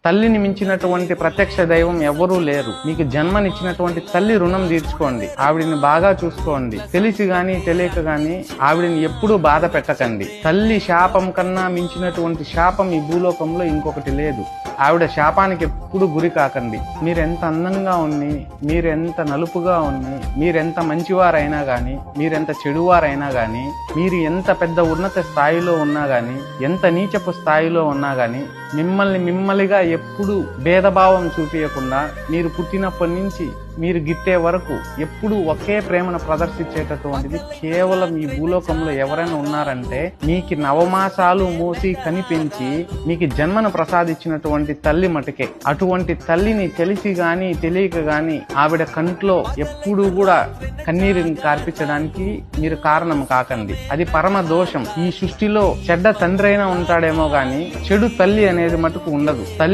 తల్లిని మించినటువంటి ప్రత్యక్ష దైవం ఎవరూ లేరు. మీకు జన్మనిచ్చినటువంటి తల్లి రుణం తీర్చుకోండి. ఆవిడిని బాగా చూసుకోండి. తెలిసి గాని తెలియక గాని ఆవిడిని ఎప్పుడూ బాధ పెట్టకండి. తల్లి శాపం కన్నా మించినటువంటి శాపం ఈ భూలోకంలో ఇంకొకటి లేదు. ఆవిడ శాపానికి ఎప్పుడు గురి కాకండి. మీరెంత అందంగా ఉన్ని, మీరెంత నలుపుగా ఉన్ని, మీరెంత మంచివారైనా గాని, మీరెంత చెడువారైనా గాని, మీరు ఎంత పెద్ద ఉన్నత స్థాయిలో ఉన్నా గాని, ఎంత నీచపు స్థాయిలో ఉన్నా గాని, మిమ్మల్నిగా ఎప్పుడు భేదభావం చూపించకుండా మీరు పుట్టినప్పటి నుంచి మీరు గిట్టే వరకు ఎప్పుడు ఒకే ప్రేమను ప్రదర్శించేటటువంటిది కేవలం ఈ భూలోకంలో ఎవరైనా ఉన్నారంటే మీకు నవమాసాలు మోసి కనిపించి మీకు జన్మను ప్రసాదించినటువంటి తల్లి మటుకే. అటువంటి తల్లిని తెలిసి గాని తెలియక గాని ఆవిడ కంట్లో ఎప్పుడు కూడా కన్నీరుని కార్పించడానికి మీరు కారణం కాకండి. అది పరమ దోషం. ఈ సృష్టిలో చెడ్డ తండ్రి అయినా ఉంటాడేమో గాని చెడు తల్లి అనేది మటుకు ఉండదు. తల్లి